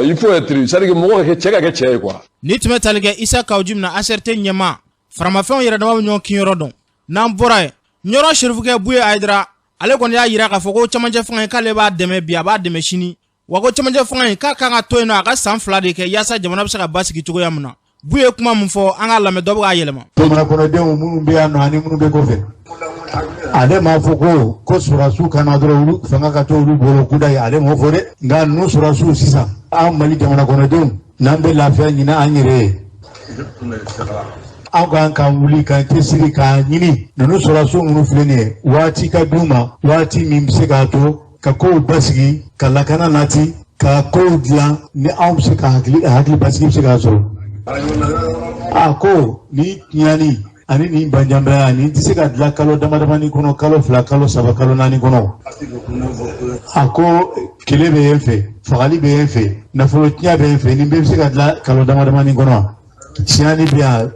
il faut être, ça veut dire que moi, je quoi. Nitme talige Isa Kawujim na aserte nyama. Framafon yera dama nyon kinyorodon. Nam borae. Nyoro sherifuke buye aidra. Ale kon ya yira ka foko chamanje fanga ka leba deme bia ba deme shini. Wako chamanje fanga ka ka toyno aka sanfla de ke yasa jamana bisaka basiki tugo yamna. Buye kuma mfo anga la medobo ga yelema. Tomara kono de munu bia no ani munu be ko fe. Ale ma foko ko surasu kana doro ulu fanga ka to ulu bolo kudai ale mo fore nga no surasu sisa am mali jamana kono de nambe lafiya nyina anyire an kan wuli kan tesiri ka nyini nanu surasu munu flene wati ka duma wati min se ka to ka ko basigi ka lakana nati ka ko dia ni am se ka hakli basigi se ka so ako ni nyani ani ni banjambra ni tisika dla kalo damadamani kono kalo fla kalo saba kalo nani kono ako kelebe yenfe fagali be yenfe na folotia be yenfe ni be sika dla kalo damadamani kono siani bia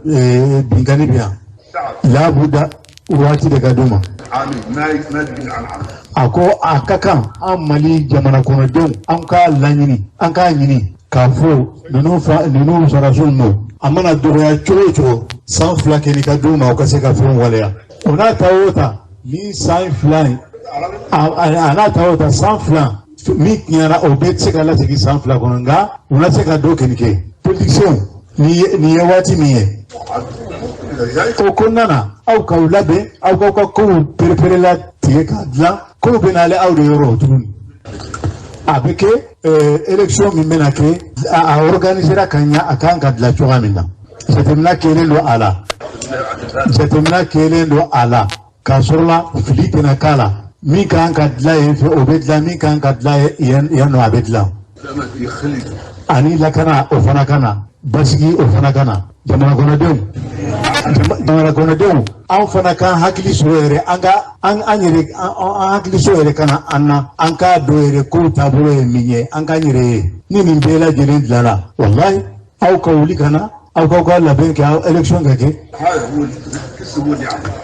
bingani bia la buda wati de gaduma ako akaka amali jamana kono don anka lanyini anka nyini kafo nunu sarasul mo amana doya chocho sans flaque ni kaduma ukase ka fon wala ona taota ni sans flaque ana taota sans flaque mi nyara obetse kala seki sans flaque onanga una seka do kenike production ni yawati miye okonana au kaulabe au ko perperela tieka dla ko benale au de euro tun avec élection mi menake a organiser la kanya akanga de la choramina jatemina kelen do ala jatemina kelen do ala ka sɔrɔla fili tɛna k'a la min kan ka dilan yen fɛ o bɛ dilan min kan ka dilan yan nɔ a bɛ dilan ani lakana o fana ka na basigi o fana ka na jamana kɔnɔdenw an fana kan hakili sɔrɔ yɛrɛ an hakili sɔrɔ yɛrɛ ka na an na an k'a dɔn yɛrɛ kow taabolo ye min ye an k'an yɛrɛ ye ni nin bɛɛ lajɛlen dilanna walahi aw ka wuli ka na aw k'aw ka labɛn kɛ aw élection ka kɛ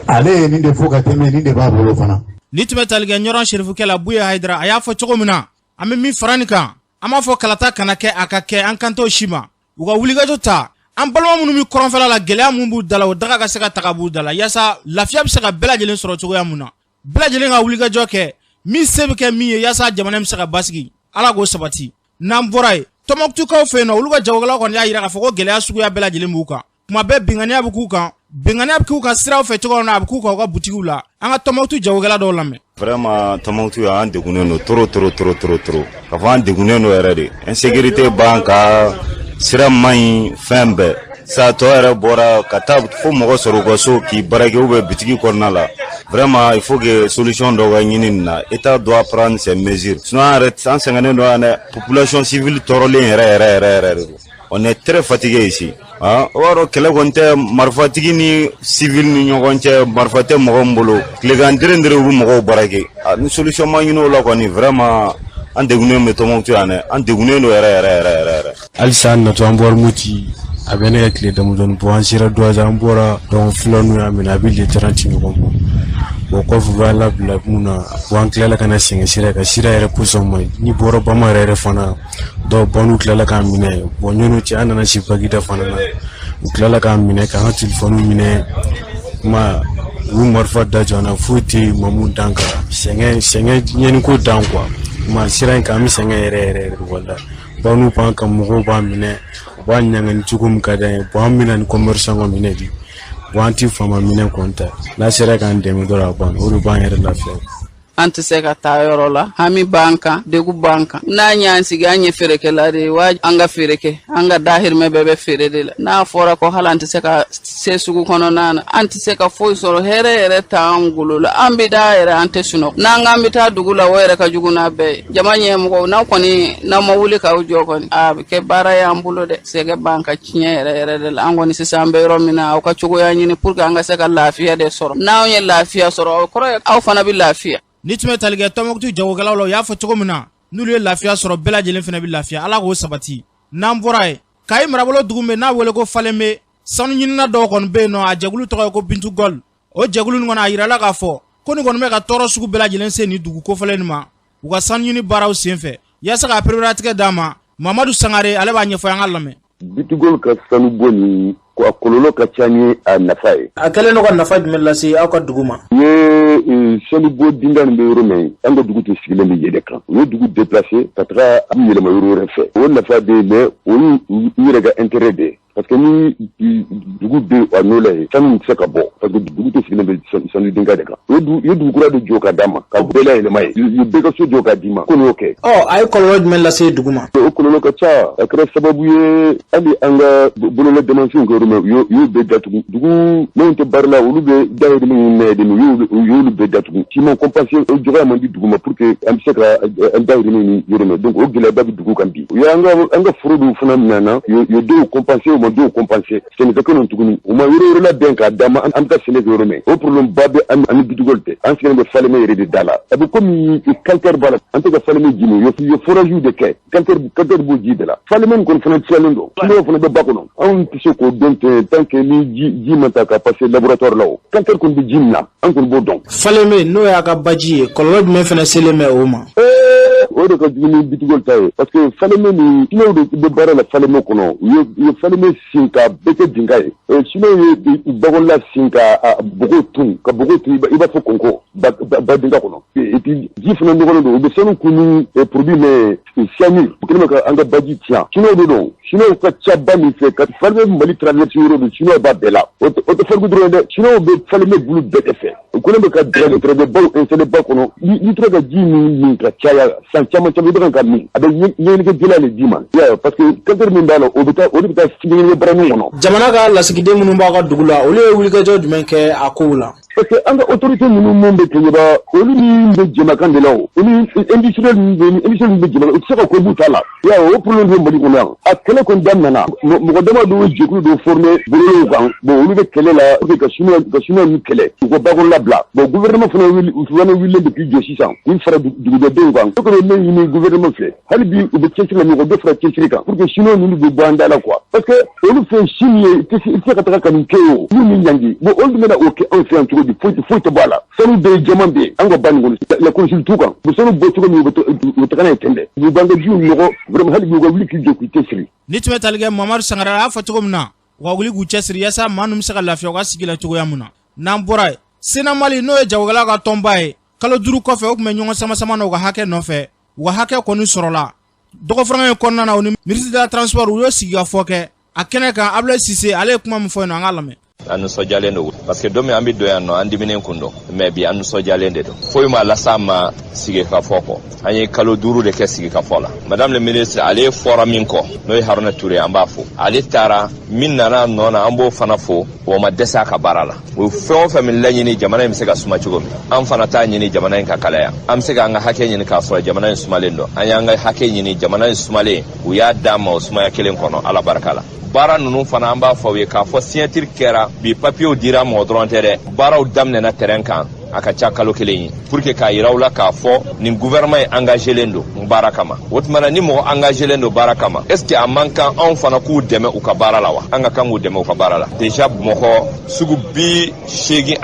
ale ye nin de fɔ ka tɛmɛ nin de b'a bolo fana. Ni tun bɛ tali kɛ ɲɔrɔn Serifukɛla Buya Hayidara a y'a fɔ cogo min na an bɛ min fara nin kan an b'a fɔ kalata kana kɛ a ka kɛ an kan t'o si ma u ka wulikajɔ ta an balima minnu bɛ kɔrɔnfɛla la gɛlɛya mun b'u da la o daga ka se ka taga b'u da la yaasa lafiya bɛ se ka bɛɛ lajɛlen sɔrɔ cogoya mun na bɛɛ lajɛlen ka wulikajɔ kɛ min se bɛ kɛ min ye yaasa jamana bɛ se ka basigi ala k'o sabati n'an bɔra yen Tɔnbukutukaw fɛ yen nɔ olu ka jagokɛlaw kɔni y'a jira k'a fɔ ko gɛlɛya suguya bɛɛ lajɛlen b'u kan kuma bɛɛ binganiya bɛ k'u kan binganiya bɛ k'u kan siraw fɛ cogo min na a bɛ k'u kan u ka butigiw la an ka Tɔnbukutu jagokɛla dɔw lamɛn. Vraiment Tɔnbukutu an degunnen don trop ka fɔ an degunnen don yɛrɛ de insécurité b'an ka sira man ɲi fɛn bɛɛ sa tɔ yɛrɛ bɔra ka taa fo mɔgɔ sɔrɔ u ka so k'i baara kɛ ou bitigi kɔnɔna la vraiment il faut que solution dɔ ka ɲini nin na état doit prendre ses mesures sinon an yɛrɛ an sɛgɛnnen don yan dɛ population civile tɔɔrɔlen yɛrɛ de on est très fatigué ici o b'a dɔn kɛlɛ kɔni tɛ marifatigi ni civil ni ɲɔgɔn cɛ marifa tɛ mɔgɔ min bolo tilegan dere u bɛ mɔgɔw baara kɛ ni solution ma ɲini o la kɔni vraiment an degunnen bɛ Tɔnbukutu yan dɛ an degunnen don yɛrɛ halisa an natɔ an bɔra Moti a bɛ ne ka tile damadɔni bɔ an sera Douaza an bɔra donc filaninw y'a minɛ a bɛ le 30 ɲɔgɔn bɔ bon kɔfɛ u b'a labila mun na bon an tilala ka na sɛgɛn sira ka sira yɛrɛ position ma ɲi ni bɔra Bama yɛrɛ fana dɔw banniw tilala k'an minɛ bon ɲɔn'o cɛ an nana si Bagida fana na u tilala k'an minɛ k'an ka telefɔniw minɛ kuma u marifa da jɔ an na foyi tɛ mamu dan kan sɛgɛn ɲɛniko dan quoi kuma sira in kan an bɛ sɛgɛn yɛrɛ wala banniw b'an kan mɔgɔw b'an minɛ u b'a ɲangani cogo min ka d'an ye bon an bɛna ni commerçant ka minɛ bi bon an tɛ faama minɛ kɔni ta n'a sera k'an dɛmɛ dɔrɔn a banna o de b'an yɛrɛ lafiya. An tɛ se ka taa yɔrɔ la hami b'an kan degu b'an kan n'a y'an sigi an ye feerekɛla de ye wa an ka feere kɛ an ka dahirimɛ bɛɛ bɛ feere de la n'a fɔra ko hali an tɛ se ka se sugu kɔnɔna na an tɛ se ka foyi sɔrɔ hɛrɛ yɛrɛ t'an golo la an bɛ da yɛrɛ an tɛ sunɔgɔ n'an k'an bɛ taa dugu la o yɛrɛ ka jugu n'a bɛɛ ye jama ɲɛmɔgɔw n'aw kɔni n'aw ma wuli k'aw jɔ kɔni a bɛ kɛ baara y'an bolo dɛ sɛgɛ b'an ka tiɲɛ yɛrɛ de la an kɔni sisan an bɛ yɔrɔ min na aw ka cogoya ɲini pour que an ka se ka lafiya de sɔrɔ n'anw ye lafiya sɔrɔ o kɔrɔ ye aw fana bɛ lafiya. Ni tun bɛ tali kɛ Tɔnbukutu jagokɛlaw la u y'a fɔ cogo min na n'olu ye lafiya sɔrɔ bɛɛ lajɛlen fana bɛ lafiya ala k'o sabati n'an bɔra yen Kayi marabolo dugu min n'a wele ko Falenbe sanu ɲinina dɔw kɔni bɛ yen nɔ a jɛkulu tɔgɔ ye ko Bintu Gol o jɛkulu nin kɔni a yirala k'a fɔ ko nin kɔni bɛ ka tɔɔrɔ sugu bɛɛ lajɛlen se nin dugu kofɔlen nin ma u ka sanu ɲini baaraw senfɛ yaasa k'a pereperelatigɛ d'a ma Mamadu Sangare ale b'a ɲɛfɔ an ka lamɛn. Bintu Gol ka sanu bɔ nin a kɔlɔlɔ ka ca ni a nafa ye. A kɛlen don ka nafa jumɛn lase aw ka dugu ma? Sanu bɔ dinga nin bɛ yɔrɔ min an ka dugu tɛ sigilen bɛ yɛlɛ kan u ye dugu déplacé ka taga yɛlɛma yɔrɔ wɛrɛ fɛ o nafa bɛ yen mais o y'u yɛrɛ ka intérêt de ye parce que ni dugu bɛ a n'o la ye sanu tɛ se ka bɔ parce que dugu tɛ sigilen bɛ sanu dinga de kan u ye dugu kura de jɔ ka d'a ma ka bɛɛ layɛlɛma ye u ye bɛɛ ka so jɔ k'a d'i ma ko n'o kɛ. A ye kɔlɔlɔ jumɛn lase dugu ma? O kɔlɔlɔ ka ca a kɛra sababu ye hali an ka bololɔ dɛmɛnfɛnw kɛ yɔrɔ min u y'u bɛɛ datugu dugu n'anw tɛ baara la olu bɛ dahirimɛ min mɛn de u y'olu bɛɛ datugu sinon compenser o jɔyɔrɔ man di dugu ma pour que an bɛ se ka an dahirimɛ nin yɔrɔ min donc o gɛlɛyaba bɛ dugu kan bi u ye an ka foro dɔw fana minɛna u ye dɔw compenser u ma dɔw compenser sɛnɛkɛ kelen tuguni u ma yɔrɔ labɛn k'a d'a ma an bɛ taa sɛnɛ kɛ yɔrɔ min o problème ba bɛ ani Bitugol tɛ an sigilen bɛ Falenbe yɛrɛ de da la a bɛ komi calcaire b'a la an tɛ ka Falenbe ji min u ye forage de kɛ calcaire b'o ji de la Falenbe nin kɔni fana tilalen don sinon fana bɛ ba kɔnɔ anw tɛ se k'o dɔn tant que ni ji ma ta ka passer laboratoire la o calcaire kɔni bɛ ji min na an kɔni b'o dɔn. Falenbe n'o y'a ka baji ye kɔlɔlɔ jumɛn fana selen bɛ o ma? O de ka jugu ni Bitugol ta ye parce que Falenbe ni Chinois de bɛ baara la Falenbe kɔnɔ u ye Falenbe sin ka bɛɛ kɛ dinga ye Chinois ye bagɔla sin ka bogo tun i b'a fɔ kɔnkɔ ba dinga kɔnɔ et puis ji fana nɔgɔlen don u bɛ sanu kun ni produit mais cyanure u kɛlen bɛ ka an ka baji tiɲɛ Chinois de don Chinois ka ca ba min fɛ ka Falenbe Mali traverse yɔrɔ don Chinois b'a bɛɛ la o tɛ Falenbe dɔrɔn dɛ Chinois bɛ Falenbe bulu bɛɛ de fɛ ko ne bɛ ka dɛrɛ baw installé ba kɔnɔ ni tora ka ji min ka caya san caman i bɛ ka min a bɛ ɲɛɲɛlikɛ jɛla le d'i ma parce que cancer min b'a la o de bɛ taa ɲɛɲɛlikɛ baranin kɔnɔ. Jamana ka lasigiden minnu b'aw ka dugu la olu ye wulikajɔ jumɛn kɛ a kow la? Parce que an ka autorité minnu bɛ Keɲeba olu ni bɛ jɛmakan de la o olu industriel min bɛ jɛmakan u tɛ se ka ko b'u ta la o problème bɛ Mali kɔnɔ yan a kɛlɛ kɔni daminɛna mɔgɔ dama dɔw ye jɛkulu dɔw formé bolow kan olu bɛ kɛlɛ la pour que ka Chinois ni kɛlɛ u ka bakɔrɔ labila gouvernement fana wililen depuis jɔ sisan k'u fara dugujɛdenw kan o kɔni ne ɲini gouvernement fɛ hali bi u bɛ cɛsiri la mɔgɔ dɔ fara cɛsiri kan pour que Chinois ninnu bɛ bɔ an da la quoi parce que olu fɛ Chine ye i tɛ se ka taga ka nin kɛ o olu ni ɲangi olu bɛna o kɛ anw fɛ yan cogo di foyi tɛ bɔ a la sanu bɛ jɛman bɛ an ka ba nin kɔnɔ la kɔlɔsili t'u kan u sanu bɔ cogo min u bɛ taga n'a ye ten dɛ u b'an ka jiw nɔgɔ vraiment hali bi u ka wuli k'i jɔ k'u cɛsiri. Ni tun bɛ tali kɛ Mamadu Sangara y'a fɔ cogo min na u ka wuli k'u cɛsiri yaasa maa ninnu bɛ se ka lafiya u ka sigi la cogoya min na n'an bɔra yen Sena Mali n'o ye jagokɛlaw ka tɔnba ye kalo 5 kɔfɛ u tun bɛ ɲɔgɔn sama na u ka hakɛ nɔfɛ u ka hakɛ kɔni sɔrɔla dɔgɔfɔrɔngɛ in kɔnɔna na u ni ministre de la transport u y'o sigi ka fɔ kɛ a kɛnɛ kan Ablaye Cissé ale ye kuma min fɔ yen nɔ an k'a lamɛn. An nisɔndiyalen don parce que don min an bɛ don yan nɔ an diminen kun don mais bi an nisɔndiyalen de don foyi ma lasa ma sigi ka fɔ kɔ an ye kalo 5 de kɛ sigi ka fɔ la madame le ministre ale fɔra min kɔ n'o ye Haruna Ture an b'a fɔ ale taara min nana nɔ na an b'o fana fɔ o ma dɛsɛ a ka baara la o fɛn o fɛn min laɲini jamana in bɛ se ka suma cogo min an fana t'a ɲini jamana in ka kalaya an bɛ se k'an ka hakɛ ɲini k'a sɔrɔ jamana in sumalen don an y'an ka hakɛ ɲini jamana in sumalen u y'a d'an ma o sumaya kelen kɔnɔ ala barika la baara ninnu fana an b'a fɔ u ye k'a fɔ signature kɛra bi papiyew dira mɔgɔ dɔrɔn tɛ dɛ baaraw daminɛna terrain kan a ka ca kalo kelen ye pour que k'a yiraw la k'a fɔ nin gouvernement ye engagélen don baara kama o tumana ni mɔgɔ engagélen don baara kama est ce que a man kan anw fana k'u dɛmɛ u ka baara la wa an ka kan k'u dɛmɛ u ka baara la déjà mɔgɔ sugu 87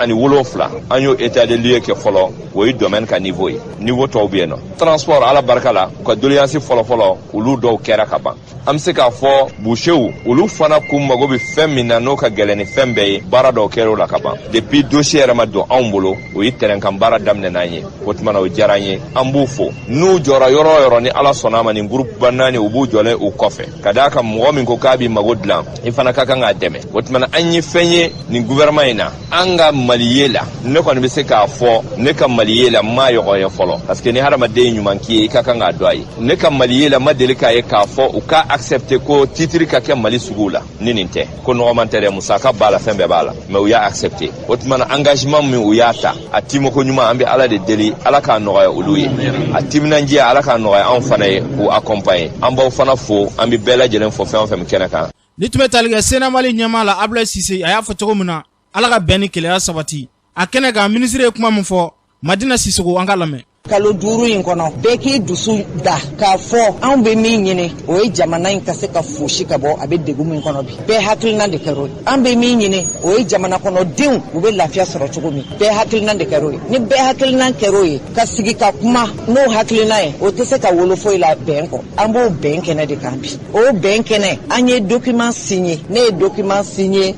an y'o état de lieu kɛ fɔlɔ o ye domaine ka niveau ye niveau tɔw bɛ yen nɔ transport ala barika la u ka doléance fɔlɔfɔlɔ olu dɔw kɛra ka ban an bɛ se k'a fɔ boucherw olu fana k'u mago bɛ fɛn min na n'o ka gɛlɛn ni fɛn bɛɛ ye baara dɔw kɛra o la ka ban depuis dossier yɛrɛ ma don anw bolo o ye terrain kan baara daminɛ n'an ye o tumana o diyara an ye an b'u fo n'u jɔra yɔrɔ o yɔrɔ ni ala sɔnna ma nin groupe ba 4 u b'u jɔlen u kɔfɛ ka d'a kan mɔgɔ min ko k'a b'i mago dilan i fana ka kan k'a dɛmɛ o tumana an ye fɛn ye nin gouvernement in na an ka maliye la ne kɔni bɛ se k'a fɔ ne ka maliye la ma yɔgɔ ye fɔlɔ parce que ni hadamaden ye ɲuman k'i ye i ka kan k'a dɔn a ye ne ka maliye la ma deli k'a ye k'a fɔ u ka accepter ko titre ka kɛ Mali suguw la ni nin tɛ ko nɔgɔman tɛ dɛ musaka b'a la fɛn bɛɛ b'a la mais u y'a accepter o tumana engagement min u y'a ta a timoko ɲuman an bɛ ala de deli ala k'a nɔgɔya olu ye a timinandiya ala k'a nɔgɔya anw fana ye k'u accompagner an b'aw fana fo an bɛ bɛɛ lajɛlen fo fɛn o fɛn min kɛnɛ kan. Ni tun bɛ tali kɛ Sena Mali ɲɛmaa la Ablaye Cissé a y'a fɔ cogo min na ala ka bɛn ni kelenya sabati a kɛnɛ kan ministre ye kuma min fɔ Madina Sisoko an ka lamɛn. Kalo 5 in kɔnɔ bɛɛ k'i dusu da k'a fɔ anw bɛ min ɲini o ye jamana in ka se ka fosi ka bɔ a bɛ degun min kɔnɔ bi bɛɛ hakilina de kɛr'o ye an bɛ min ɲini o ye jamana kɔnɔdenw u bɛ lafiya sɔrɔ cogo min bɛɛ hakilina de kɛr'o ye ni bɛɛ hakilina kɛr'o ye ka sigi ka kuma n'o hakilina ye o tɛ se ka wolo foyi la bɛn kɔ an b'o bɛn kɛnɛ de kan bi o bɛn kɛnɛ an ye document signé ne ye document signé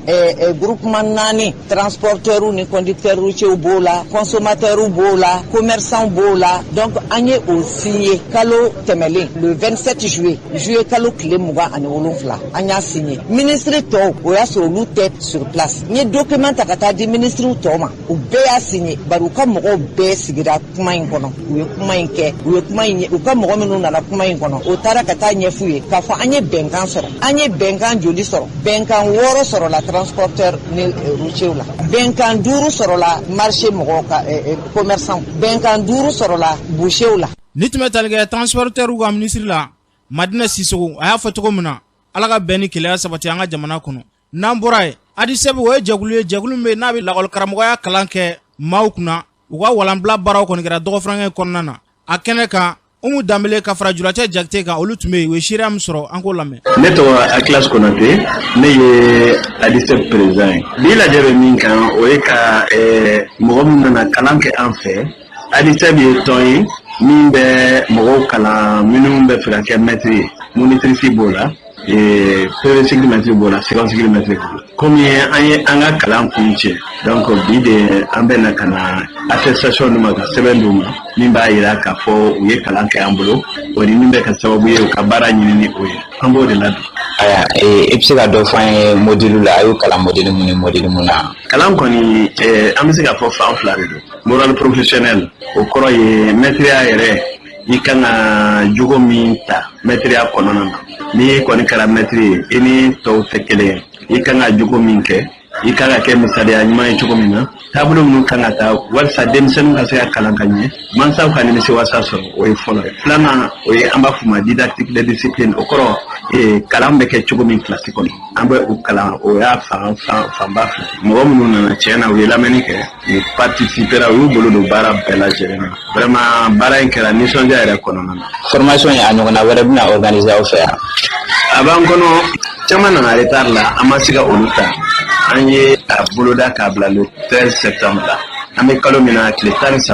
groupement 4 transporteurs ni conducteurs routiers b'o la consommateurs b'o la commerçants b'o la donc an ye o signé kalo tɛmɛlen le 27 juillet kalo tile 27 an y'a signé ministre tɔw o y'a sɔrɔ olu tɛ sur place n ye document ta ka taa di ministre tɔw ma u bɛɛ y'a signé bari u ka mɔgɔw bɛɛ sigira kuma in kɔnɔ u ye kuma in kɛ u ye kuma in u ka mɔgɔ minnu nana kuma in kɔnɔ o taara ka taa ɲɛf'u ye k'a fɔ an ye bɛnkan sɔrɔ an ye bɛnkan joli sɔrɔ bɛnkan 6 sɔrɔla transporteur ni routier la bɛnkan 5 sɔrɔla marché mɔgɔw ka commerçant bɛnkan 5 sɔrɔla boucher la. Ni tun bɛ tali kɛ transporteur ka ministre la Madina Sisoko a y'a fɔ cogo min na ala ka bɛn ni kelenya sabati an ka jamana kɔnɔ n'an bɔra ye Adisɛbu o ye jɛkulu min bɛ n'a bɛ lakɔli karamɔgɔya kalan kɛ maaw kunna u ka walanbila baaraw kɔni kɛra dɔgɔfurankɛ kɔnɔna na a kɛnɛ kan Umu Danbele ka fara Julatɛ Jakite kan olu tun bɛ yen u ye seereya min sɔrɔ an k'o lamɛn. Ne tɔgɔ Akilas Konate ne ye Adisɛbu président ye bi lajɛ bɛ min kan o ye ka mɔgɔ min nana kalan kɛ an fɛ Adisɛbu ye tɔn ye min bɛ mɔgɔw kalan minnu bɛ fɛ ka kɛ maître ye monitrice b'o la premier cycle maître b'o la second cycle maître b'o la komi an ye an ka kalan kun cɛ donc bi de an bɛ na ka na attestation d'u ma ka sɛbɛn d'u ma min b'a yira k'a fɔ u ye kalan kɛ an bolo o ni min bɛ ka sababu ye u ka baara ɲini ni o ye an b'o de ladon aya e bɛ se ka dɔ fɔ an ye modèle la a y'o kalan modèle mun ni modèle mun na. Kalan kɔni an bɛ se ka fɔ fan fila de don. Moral professionnel o kɔrɔ ye maîtrise yɛrɛ i kan ka jogo min ta maîtrise kɔnɔna na. Ni kɔni kɛra maîtrise i ni tɔw tɛ kelen ye i kan ka jogo min kɛ i kan ka kɛ misaliya ɲuman ye cogo min na taabolo minnu kan ka taa walasa denmisɛnninw ka se ka kalan ka ɲɛ mansaw ka nimisiwasa sɔrɔ o ye fɔlɔ ye. Filanan o ye an b'a fɔ ma didactique de discipline o kɔrɔ kalan bɛ kɛ cogo min kilasi kɔnɔ an bɛ o kalan o y'a fanba fila mɔgɔ minnu nana tiɲɛ na u ye lamɛnni kɛ u participera u y'u bolo don baara bɛɛ lajɛlen na vraiment baara in kɛra nisɔndiya yɛrɛ kɔnɔna na. Formation ye a ɲɔgɔnna wɛrɛ bɛna organiser aw fɛ yan. A b'an kɔnɔ caman nana retard la an ma se ka olu ta an ye a boloda k'a bila le 13 septembre la an bɛ kalo min na tile 13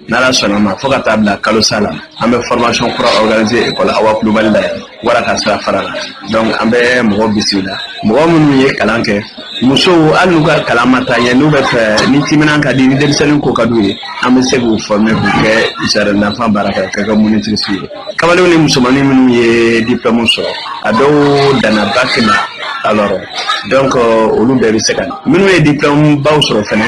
n'ala sɔnna ma fo ka taa bila kalo sa la an bɛ formation kura organiser école Awa Kulubali la wara ka sira fara la donc an bɛ mɔgɔw bisimila mɔgɔ minnu ye kalan kɛ musow hali n'u ka kalan ma taa ɲɛ n'u bɛ fɛ ni timinan ka di ni denmisɛnnin ko ka d'u ye an bɛ se k'u former k'u kɛ jardin d'enfant baara kɛ ka kɛ monitrice ye kamalew ni musomanin minnu ye diplôme sɔrɔ a dɔw danna bac la alors donc olu bɛɛ bɛ se ka minnu ye diplôme baw sɔrɔ fɛnɛ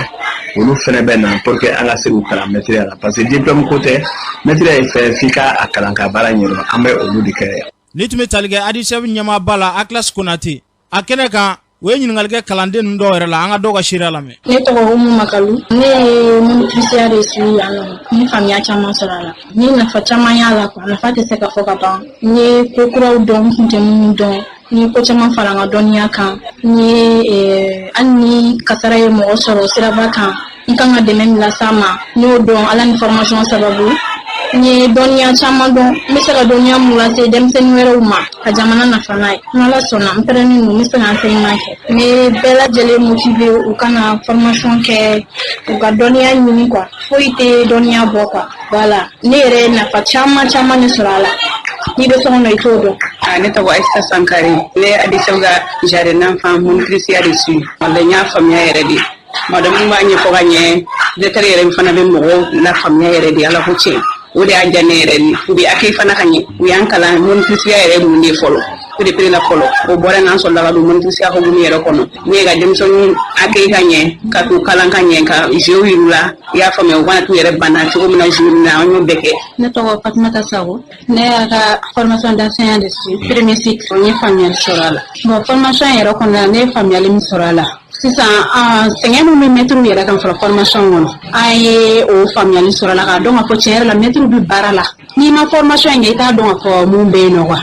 olu fɛnɛ bɛ na pour que an ka se k'u kalan maîtrise la parce que diplôme ko tɛ maîtrise ye fɛn f'i ka a kalan ka baara ɲɛdɔn an bɛ olu de kɛ. Ni tun bɛ tali kɛ ADISEF ɲɛmaaba la Atlas Konate a kɛnɛ kan o ye ɲininkali kɛ kalanden ninnu dɔw yɛrɛ la an ka dɔw ka seereya lamɛn. Ne tɔgɔ Umu Makalu ne ye monitriciya de su yan nɔ n ye faamuya caman sɔrɔ a la n ye nafa caman y'a la quoi nafa tɛ se ka fɔ ka ban n ye ko kuraw dɔn n tun tɛ minnu dɔn n ye ko caman fara n ka dɔnniya kan n ye hali ni kasara ye mɔgɔ sɔrɔ siraba kan n kan ka dɛmɛ min las'a ma n y'o dɔn ala ni formation sababu n ye dɔnniya caman dɔn n bɛ se ka dɔnniya mun lase denmisɛnnin wɛrɛw ma ka jamana nafa n'a ye n ala sɔnna n pɛrɛnnen don n bɛ se ka enseignement kɛ n bɛ bɛɛ lajɛlen motiver u kana formation kɛ u ka dɔnniya ɲini quoi foyi tɛ dɔnniya bɔ quoi voilà ne yɛrɛ ye nafa caman de sɔrɔ a la n'i bɛ sɔn kɔnɔ i t'o dɔn. Ne tɔgɔ Aïssa Sankare ne ye ADISEF ka jardin d'enfant monitriciya de su wala n y'a faamuya yɛrɛ de madame b'a ɲɛfɔ ka ɲɛ directeur yɛrɛ fana bɛ mɔgɔw la faamuya yɛrɛ de ala ko tiɲɛ o de y'a diya ne yɛrɛ ni u bɛ akili fana ka ɲɛ u y'an kalan monitriciya yɛrɛ mun de fɔlɔ o de pere la fɔlɔ o bɔra n'an sɔrɔla ka don monitriciya hokumu yɛrɛ kɔnɔ ne ye ka denmisɛnninw akili ka ɲɛ ka t'u kalan ka ɲɛ ka jeux yir'u la i y'a faamuya u kana t'u yɛrɛ banna cogo min na jeux min na an y'o bɛɛ kɛ. Ne tɔgɔ Fatumata Sago ne y'a ka formation d'enseignant de su premier cycle n ye faamuyali sɔrɔ a la bon formation yɛrɛ kɔnɔna na ne ye faamuyali min sɔrɔ a la sisan sɛgɛn min bɛ mɛtiriw yɛrɛ kan fɔlɔ formation kɔnɔ an ye o faamuyali sɔrɔ a la k'a dɔn k'a fɔ tiɲɛ yɛrɛ la mɛtiriw bɛ baara la n'i ma formation in kɛ i t'a dɔn k'a fɔ mun bɛ yen nɔ quoi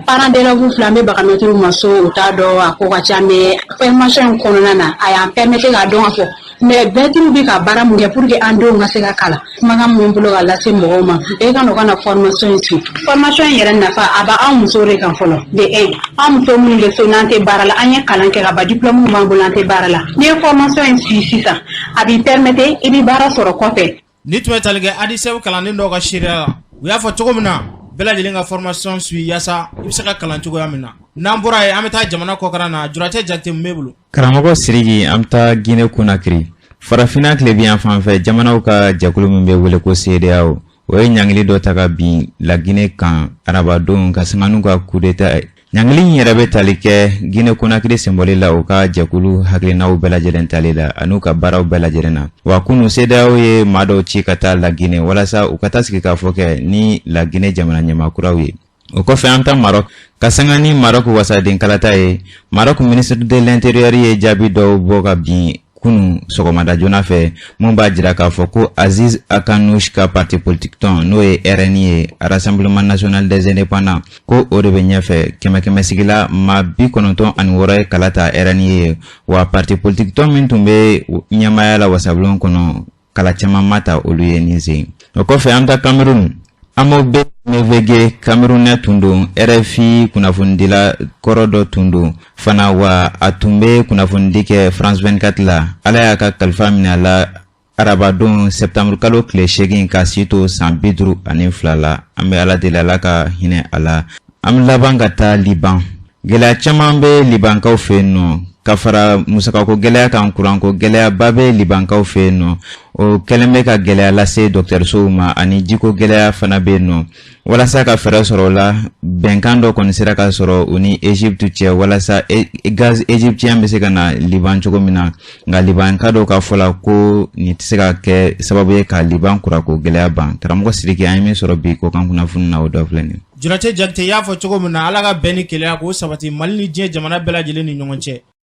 parents d'élèves fila an bɛ baga mɛtiriw ma so u t'a dɔn a ko ka ca mais formation in kɔnɔna na a y'an permettre k'a dɔn k'a fɔ mais mɛtiriw bɛ ka baara mun kɛ pour que an denw ka se ka kalan kumakan mun bolo ka lase mɔgɔw ma bɛɛ ka na formation in su formation in yɛrɛ nafa a bɛ an musow de kan fɔlɔ de an muso minnu bɛ so n'an tɛ baara la an ye kalan kɛ ka ban diplôme b'an bolo an tɛ baara la n'i ye formation in su sisan a b'i permettre i bɛ baara sɔrɔ kɔfɛ. Ni tun bɛ tali kɛ ADISEF kalanden dɔw ka seereya la u y'a fɔ cogo min na bɛɛ lajɛlen ka formation su yaasa i bɛ se ka kalan cogoya min na n'an bɔra yen an bɛ taa jamana kɔkan na Juratɛ Jakite mun bɛ bolo. Karamɔgɔ Siriki an bɛ taa Guinée Conakry farafinna tile bi yan fan fɛ jamanaw ka jɛkulu min bɛ wele ko CEDEAO o ye ɲangili dɔ ta ka bin la Guinée kan arabadon ka sanga n'u ka coup d'état ɲangili in yɛrɛ bɛ tali kɛ Guinée Conakry symbole la u ka jɛkulu hakilinaw bɛɛ lajɛlen tali la an'u ka baaraw bɛɛ lajɛlen na wa kunu CEDEAO ye maa dɔw ci ka taa la Guinée walasa u ka taa sigi k'a fɔ kɛ ni la Guinée jamana ɲɛmaakuraw ye o kɔfɛ an ta Maroc ka sanga ni Maroc wasaden kalata ye Maroc ministre de l'intérieur ye jaabi dɔw bɔ ka bin kunu sɔgɔmada joona fɛ mun b'a jira k'a fɔ ko Aziz Akanouch ka parti politique tɔn n'o ye RNI ye Rassemblement National des Indépendants ko o de bɛ ɲɛfɛ kɛmɛ sigila maa 96 ye kala ta RNI ye wa parti politique tɔn min tun bɛ ɲɛmaya la wasabulon kɔnɔ kala caman ma ta olu ye nin sen o kɔfɛ an ta Cameroun Amo be mevege Camerounais tun don RFI kunnafonidila kɔrɔ dɔ tun don fana wa a tun bɛ kunnafonidi kɛ France 24 la ala y'a ka kalifa minɛ a la arabadon septembre kalo tile 8 ka si to san 52 la an bɛ ala deli ala ka hinɛ a la an bɛ laban ka taa Liban gɛlɛya caman bɛ libankaw fɛ yen nɔ ka fara musakako gɛlɛya kan kuranko gɛlɛya ba bɛ libankaw fɛ yen nɔ o kɛlen bɛ ka gɛlɛya lase dɔgɔtɔrɔsow ma ani jiko gɛlɛya fana bɛ yen nɔ walasa ka fɛɛrɛ sɔrɔ o la bɛnkan dɔ kɔni sera ka sɔrɔ u ni Egypte cɛ walasa gaz égyptien bɛ se ka na Liban cogo min na nka libanka dɔw ka fɔ la ko nin tɛ se ka kɛ sababu ye ka Liban kurako gɛlɛya ban karamɔgɔ Sidiki an ye min sɔrɔ bi ko kan kunnafoni na o dɔ filɛ nin Jurate Jakite y'a fɔ cogo min na Ala ka bɛn ni keleya k'o sabati Mali ni diɲɛ jamana bɛɛ lajɛlen ni ɲɔgɔn cɛ